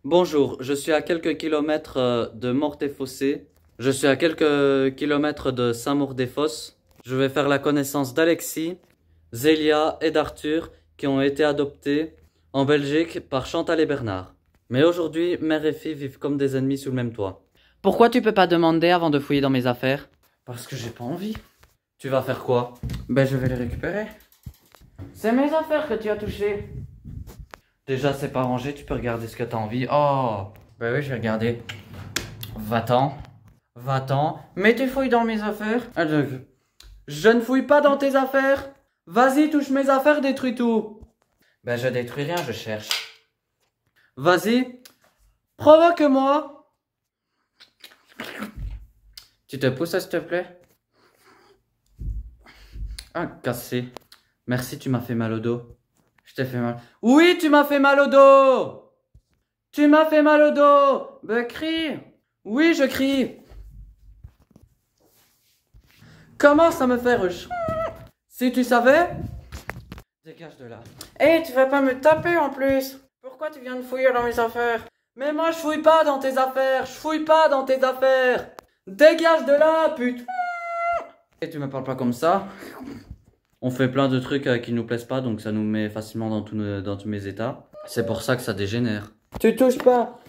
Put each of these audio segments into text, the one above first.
Bonjour, je suis à quelques kilomètres de Morte-et-Fossé. Je suis à quelques kilomètres de Saint-Maur-des-Fosses. Je vais faire la connaissance d'Alexis, Zélia et d'Arthur qui ont été adoptés en Belgique par Chantal et Bernard. Mais aujourd'hui, mère et fille vivent comme des ennemis sous le même toit. Pourquoi tu peux pas demander avant de fouiller dans mes affaires? Parce que j'ai pas envie. Tu vas faire quoi? Ben je vais les récupérer. C'est mes affaires que tu as touchées. Déjà, c'est pas rangé, tu peux regarder ce que t'as envie. Oh, bah oui, je vais regarder. Va-t'en. Va-t'en. Mais tu fouilles dans mes affaires. Je ne fouille pas dans tes affaires. Vas-y, touche mes affaires, détruis tout. Ben, je détruis rien, je cherche. Vas-y. Provoque-moi. Tu te pousses, s'il te plaît? Ah, cassé. Merci, tu m'as fait mal au dos. Je t'ai fait mal. Oui, tu m'as fait mal au dos. Tu m'as fait mal au dos. Ben, crie. Oui, je crie. Comment ça me fait rush? Si tu savais. Dégage de là. Hé, tu vas pas me taper en plus. Pourquoi tu viens de fouiller dans mes affaires? Mais moi, je fouille pas dans tes affaires. Je fouille pas dans tes affaires. Dégage de là, putain. Et tu me parles pas comme ça. On fait plein de trucs qui nous plaisent pas, donc ça nous met facilement dans tous mes états. C'est pour ça que ça dégénère. Tu touches pas.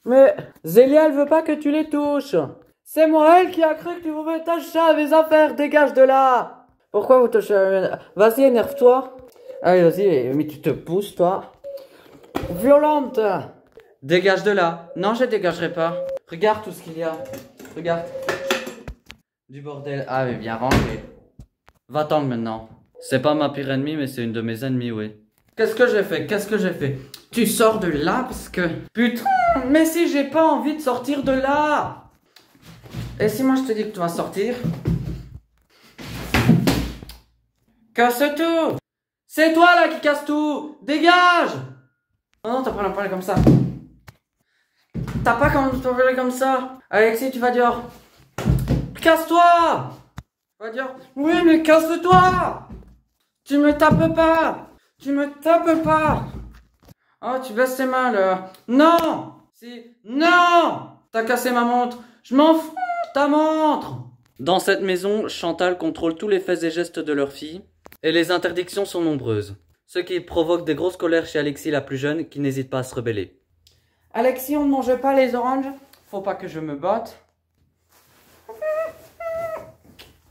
Mais Zélia, elle veut pas que tu les touches. C'est moi, elle, qui a cru que tu pouvais toucher à mes affaires. Dégage de là. Pourquoi vous touchez? Vas-y, énerve-toi. Allez, vas-y, mais tu te pousses, toi. Violente. Dégage de là. Non, je dégagerai pas. Regarde tout ce qu'il y a. Regarde. Du bordel. Ah, mais bien rangé. Va-t'en maintenant. C'est pas ma pire ennemie, mais c'est une de mes ennemies, oui. Qu'est-ce que j'ai fait? Qu'est-ce que j'ai fait? Tu sors de là parce que... Putain, mais si j'ai pas envie de sortir de là. Et si moi je te dis que tu vas sortir? Casse tout. C'est toi là qui casse tout. Dégage. Non, non, t'as pas à parler comme ça. T'as pas quand tu parler comme ça. Alexis, tu vas dehors. Casse-toi. Va dire, oui, mais casse-toi. Tu me tapes pas. Tu me tapes pas. Oh, tu baisses tes mains, là. Non. Si. Non. T'as cassé ma montre. Je m'en fous, ta montre. Dans cette maison, Chantal contrôle tous les faits et gestes de leur fille. Et les interdictions sont nombreuses. Ce qui provoque des grosses colères chez Alexis, la plus jeune, qui n'hésite pas à se rebeller. Alexis, on ne mange pas les oranges. Faut pas que je me batte.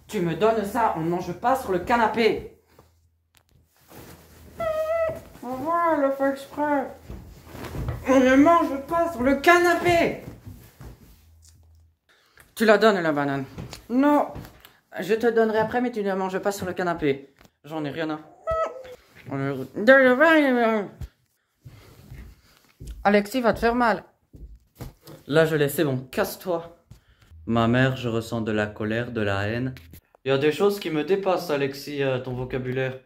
Tu me donnes ça, on ne mange pas sur le canapé. Voilà, elle le fait exprès. On ne mange pas sur le canapé. Tu la donnes, la banane. Non, je te donnerai après, mais tu ne manges pas sur le canapé. J'en ai rien à... Alexis va te faire mal. Là, je laisse, c'est bon, casse-toi. Ma mère, je ressens de la colère, de la haine. Il y a des choses qui me dépassent, Alexis, ton vocabulaire.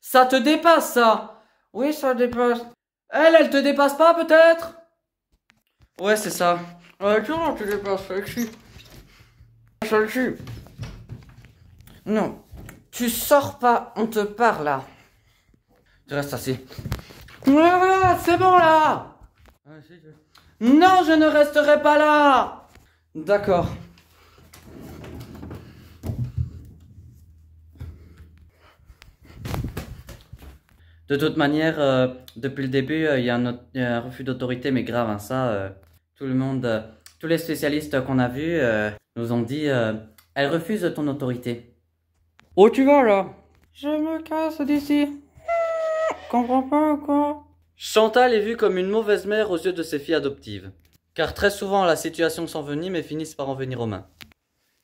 Ça te dépasse, ça? Oui, ça dépasse. Elle te dépasse pas, peut-être? Ouais, c'est ça. Ouais, comment tu dépasses, Alexis? Alexis. Non. Tu sors pas, on te parle, là. Tu restes assis. Voilà, c'est bon, là. Non, je ne resterai pas là. D'accord. De toute manière, depuis le début, il y a un refus d'autorité, mais grave, hein, ça, tout le monde, tous les spécialistes qu'on a vus nous ont dit, elle refuse ton autorité. Où tu vas là? Je me casse d'ici. Comprends pas ou quoi? Chantal est vue comme une mauvaise mère aux yeux de ses filles adoptives, car très souvent la situation s'envenime et finissent par en venir aux mains.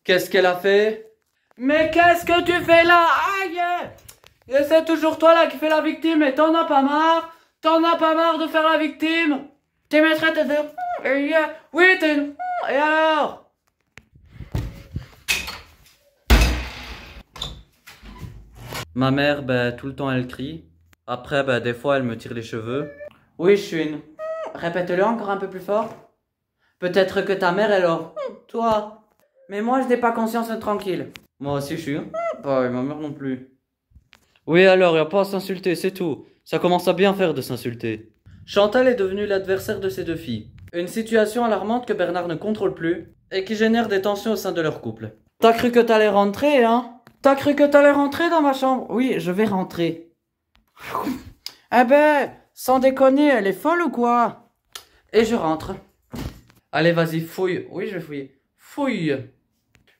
Qu'est-ce qu'elle a fait? Mais qu'est-ce que tu fais là? Aïe! Et c'est toujours toi là qui fais la victime et t'en as pas marre? T'en as pas marre de faire la victime? Tu mettrais te dire... Oui, t'es une... Et alors? Ma mère, ben, tout le temps elle crie. Après, ben, des fois elle me tire les cheveux. Oui, je suis une... Répète-le encore un peu plus fort. Peut-être que ta mère, elle a... Toi. Mais moi, je n'ai pas conscience tranquille. Moi aussi, je suis... Bah, et ma mère non plus. Oui, alors, y a pas à s'insulter, c'est tout. Ça commence à bien faire de s'insulter. Chantal est devenue l'adversaire de ses deux filles. Une situation alarmante que Bernard ne contrôle plus et qui génère des tensions au sein de leur couple. T'as cru que t'allais rentrer, hein? T'as cru que t'allais rentrer dans ma chambre? Oui, je vais rentrer. Eh ben, sans déconner, elle est folle ou quoi? Et je rentre. Allez, vas-y, fouille. Oui, je vais fouiller. Fouille.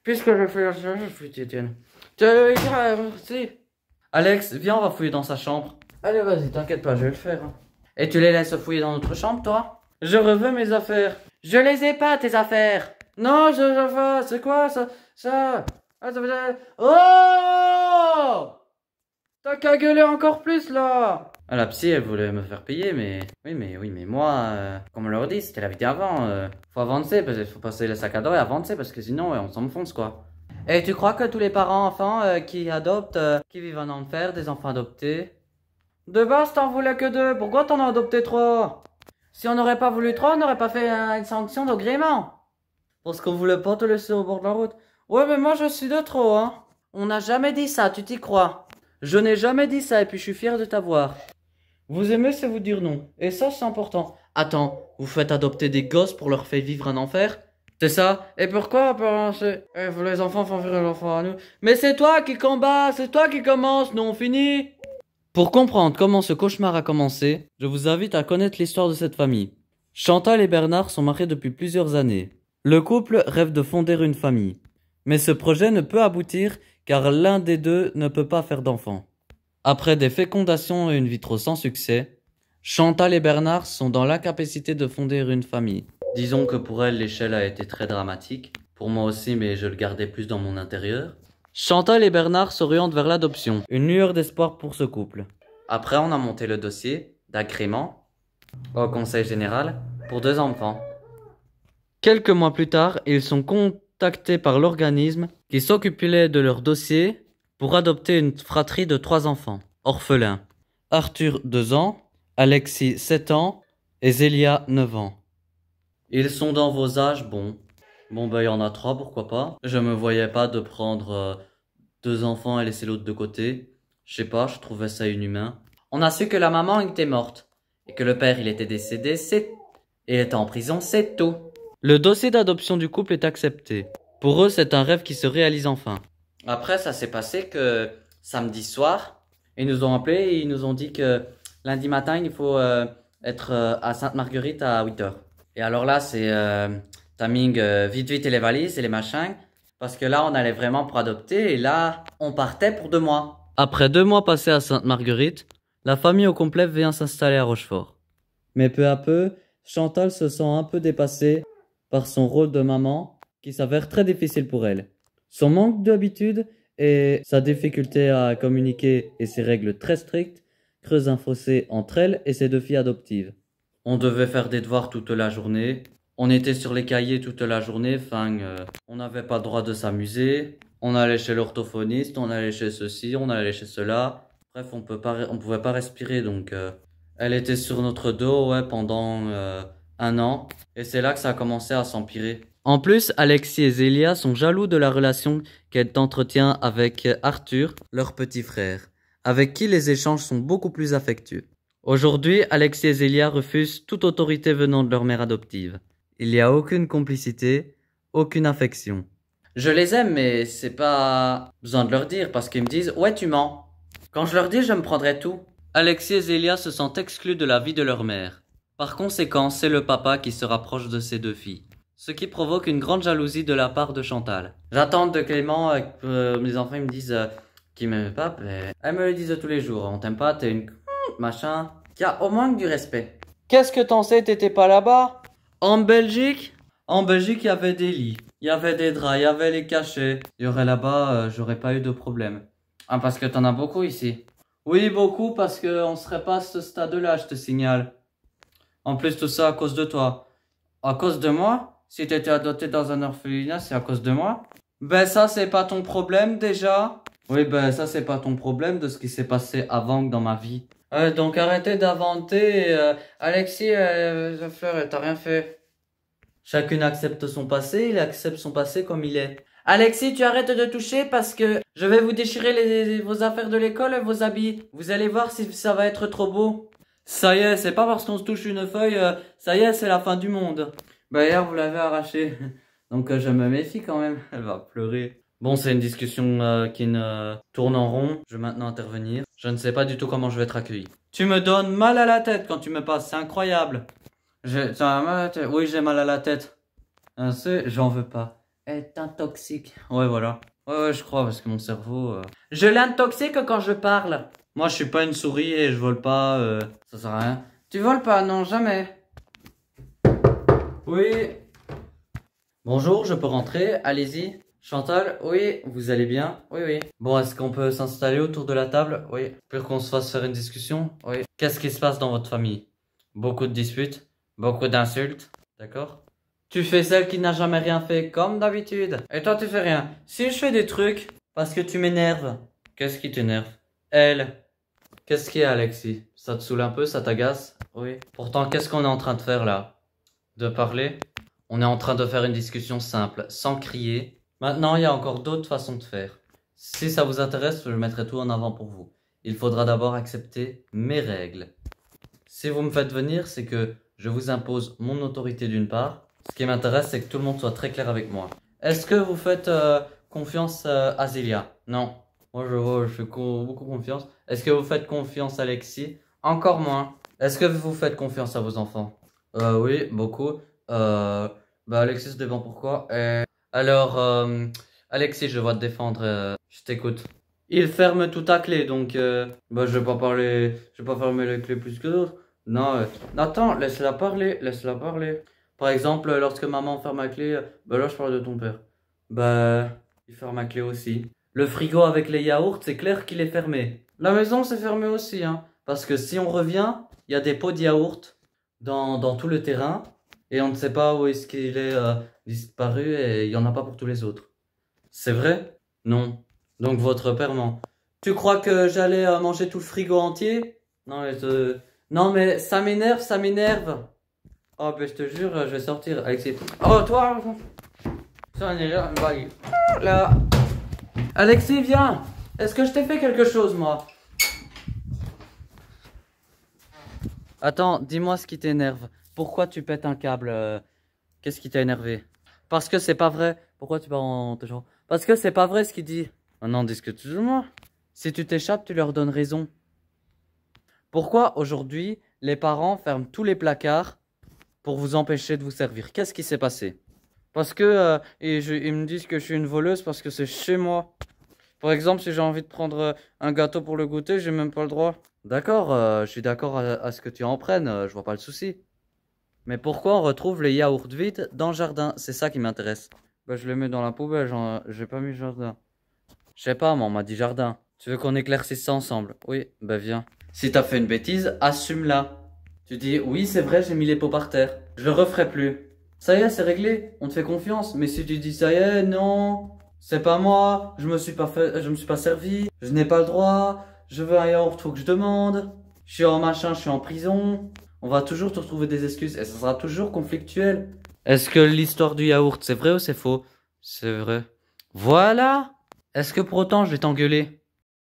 Puisque je fais ça, je fouille, Étienne. Si. Alex, viens, on va fouiller dans sa chambre. Allez, vas-y, t'inquiète pas, je vais le faire. Et tu les laisses fouiller dans notre chambre, toi? Je reveux mes affaires. Je les ai pas, tes affaires. Non, c'est quoi ça? Ah, ça veut dire... Oh! T'as qu'à gueuler encore plus, là. Ah, la psy, elle voulait me faire payer, mais... Oui, mais moi, comme on leur dit, c'était la vie d'avant. Faut avancer, parce qu'il faut passer le sac à dos et avancer, parce que sinon, on s'enfonce, quoi. Et tu crois que tous les parents enfants qui adoptent, qui vivent en enfer, des enfants adoptés? De base, t'en voulais que 2. Pourquoi t'en as adopté 3? Si on n'aurait pas voulu 3, on n'aurait pas fait une sanction d'agrément. Parce qu'on voulait pas te laisser au bord de la route. Ouais, mais moi, je suis de trop, hein. On n'a jamais dit ça, tu t'y crois? Je n'ai jamais dit ça, et puis je suis fier de t'avoir. Vous aimez, c'est vous dire non. Et ça, c'est important. Attends, vous faites adopter des gosses pour leur faire vivre un enfer? C'est ça? Et pourquoi les enfants font vivre les enfants à nous? Mais c'est toi qui combats, c'est toi qui commence, nous on finit. Pour comprendre comment ce cauchemar a commencé, je vous invite à connaître l'histoire de cette famille. Chantal et Bernard sont mariés depuis plusieurs années. Le couple rêve de fonder une famille. Mais ce projet ne peut aboutir car l'un des deux ne peut pas faire d'enfants. Après des fécondations et une vie trop sans succès, Chantal et Bernard sont dans l'incapacité de fonder une famille. Disons que pour elle, l'échelle a été très dramatique. Pour moi aussi, mais je le gardais plus dans mon intérieur. Chantal et Bernard s'orientent vers l'adoption. Une lueur d'espoir pour ce couple. Après, on a monté le dossier d'agrément au conseil général pour 2 enfants. Quelques mois plus tard, ils sont contactés par l'organisme qui s'occupait de leur dossier pour adopter une fratrie de 3 enfants, orphelins. Arthur, 2 ans, Alexis, 7 ans et Zélia, 9 ans. Ils sont dans vos âges, bon. Bon, ben, il y en a 3, pourquoi pas. Je me voyais pas de prendre 2 enfants et laisser l'autre de côté. Je sais pas, je trouvais ça inhumain. On a su que la maman était morte. Et que le père, il était décédé, et il était en prison, c'est tout. Le dossier d'adoption du couple est accepté. Pour eux, c'est un rêve qui se réalise enfin. Après, ça s'est passé que samedi soir, ils nous ont appelés et ils nous ont dit que lundi matin, il faut être à Sainte-Marguerite à 8h. Et alors là, c'est timing vite et les valises et les machins. Parce que là, on allait vraiment pour adopter et là, on partait pour 2 mois. Après 2 mois passés à Sainte-Marguerite, la famille au complet vient s'installer à Rochefort. Mais peu à peu, Chantal se sent un peu dépassée par son rôle de maman qui s'avère très difficile pour elle. Son manque d'habitude et sa difficulté à communiquer et ses règles très strictes creusent un fossé entre elle et ses 2 filles adoptives. On devait faire des devoirs toute la journée. On était sur les cahiers toute la journée. On n'avait pas le droit de s'amuser. On allait chez l'orthophoniste, on allait chez ceci, on allait chez cela. Bref, on pouvait pas respirer. Donc, elle était sur notre dos pendant 1 an. Et c'est là que ça a commencé à s'empirer. En plus, Alexis et Zélia sont jaloux de la relation qu'elle entretient avec Arthur, leur petit frère, avec qui les échanges sont beaucoup plus affectueux. Aujourd'hui, Alexis et Zélia refusent toute autorité venant de leur mère adoptive. Il n'y a aucune complicité, aucune affection. Je les aime, mais c'est pas besoin de leur dire parce qu'ils me disent « Ouais, tu mens ». Quand je leur dis, je me prendrai tout. Alexis et Zélia se sentent exclus de la vie de leur mère. Par conséquent, c'est le papa qui se rapproche de ses 2 filles. Ce qui provoque une grande jalousie de la part de Chantal. J'attends de Clément, mes enfants ils me disent qu'ils m'aiment pas, mais elles me le disent tous les jours. On t'aime pas, t'es une machin. Qui a au moins du respect. Qu'est-ce que t'en sais, t'étais pas là-bas? En Belgique? En Belgique, il y avait des lits, il y avait des draps, il y avait les cachets. Il y aurait là-bas, j'aurais pas eu de problème. Ah, parce que t'en as beaucoup ici. Oui, beaucoup, parce qu'on serait pas à ce stade-là, je te signale. En plus, tout ça à cause de toi. À cause de moi? Si t'étais adopté dans un orphelinat, c'est à cause de moi? Ben ça, c'est pas ton problème déjà. Oui, ben ça, c'est pas ton problème de ce qui s'est passé avant dans ma vie. Donc arrêtez d'inventer. Alexis, Fleur, t'as rien fait. Chacune accepte son passé, il accepte son passé comme il est. Alexis, tu arrêtes de toucher parce que je vais vous déchirer vos affaires de l'école et vos habits. Vous allez voir si ça va être trop beau. Ça y est, c'est pas parce qu'on se touche une feuille, ça y est, c'est la fin du monde. Bah hier, vous l'avez arraché. Donc je me méfie quand même. Elle va pleurer. Bon, c'est une discussion qui ne tourne en rond. Je vais maintenant intervenir. Je ne sais pas du tout comment je vais être accueilli. Tu me donnes mal à la tête quand tu me passes, c'est incroyable. T'as mal à la tête? Oui, j'ai mal à la tête. J'en veux pas. Est un toxique. Ouais, voilà. Ouais, je crois, parce que mon cerveau... Je l'intoxique quand je parle. Moi, je suis pas une souris et je vole pas, ça sert à rien. Tu voles pas? Non, jamais. Oui. Bonjour, je peux rentrer? Allez-y. Chantal, oui, vous allez bien? Oui, oui. Bon, est-ce qu'on peut s'installer autour de la table? Oui. Pour qu'on se fasse faire une discussion? Oui. Qu'est-ce qui se passe dans votre famille? Beaucoup de disputes? Beaucoup d'insultes? D'accord? Tu fais celle qui n'a jamais rien fait, comme d'habitude. Et toi, tu fais rien. Si je fais des trucs, parce que tu m'énerves. Qu'est-ce qui t'énerve? Elle. Qu'est-ce qu'il y a, Alexis? Ça te saoule un peu, ça t'agace? Oui. Pourtant, qu'est-ce qu'on est en train de faire là? De parler? On est en train de faire une discussion simple, sans crier. Maintenant, il y a encore d'autres façons de faire. Si ça vous intéresse, je mettrai tout en avant pour vous. Il faudra d'abord accepter mes règles. Si vous me faites venir, c'est que je vous impose mon autorité d'une part. Ce qui m'intéresse, c'est que tout le monde soit très clair avec moi. Est-ce que vous faites confiance à Zélia? Non. Moi, je fais beaucoup confiance. Est-ce que vous faites confiance à Alexis? Encore moins. Est-ce que vous faites confiance à vos enfants? Oui, beaucoup. Alexis, ça dépend pourquoi. Alors, Alexis, je vais te défendre. Je t'écoute. Il ferme tout à clé, donc je vais pas parler. Je vais pas fermer les clés plus que d'autres. Non, attends, laisse-la parler, laisse-la parler. Par exemple, lorsque maman ferme la clé, là, je parle de ton père. Il ferme la clé aussi. Le frigo avec les yaourts, c'est clair qu'il est fermé. La maison, c'est fermé aussi, hein. Parce que si on revient, il y a des pots de yaourt dans tout le terrain. Et on ne sait pas où est-ce qu'il est disparu et il n'y en a pas pour tous les autres. C'est vrai? Non. Donc votre père ment. Tu crois que j'allais manger tout le frigo entier? Non, non, mais ça m'énerve, ça m'énerve. Oh, je te jure, je vais sortir. Alexis. Oh, toi! Ça n'est rien. Là. Alexis, viens! Est-ce que je t'ai fait quelque chose, moi? Attends, dis-moi ce qui t'énerve. Pourquoi tu pètes un câble? Qu'est-ce qui t'a énervé? Parce que c'est pas vrai. Pourquoi tu parles en toujours? Parce que c'est pas vrai ce qu'il dit. Maintenant, discute de moi. Si tu t'échappes, tu leur donnes raison. Pourquoi aujourd'hui, les parents ferment tous les placards pour vous empêcher de vous servir? Qu'est-ce qui s'est passé? Parce que ils me disent que je suis une voleuse parce que c'est chez moi. Par exemple, si j'ai envie de prendre un gâteau pour le goûter, j'ai même pas le droit. D'accord, je suis d'accord à ce que tu en prennes, je vois pas le souci. Mais pourquoi on retrouve les yaourts vides dans le jardin? C'est ça qui m'intéresse. Je les mets dans la poubelle, j'ai pas mis jardin. Je sais pas, mais on m'a dit jardin. Tu veux qu'on éclaircisse ça ensemble? Oui, viens. Si t'as fait une bêtise, assume-la. Tu dis, oui, c'est vrai, j'ai mis les pots par terre. Je le referai plus. Ça y est, c'est réglé, on te fait confiance. Mais si tu dis, ça y est, non, c'est pas moi, je me suis pas servi, je n'ai pas le droit, je veux un yaourt, faut que je demande, je suis en machin, je suis en prison. On va toujours te retrouver des excuses et ça sera toujours conflictuel. Est-ce que l'histoire du yaourt, c'est vrai ou c'est faux? C'est vrai. Voilà. Est-ce que pour autant je vais t'engueuler?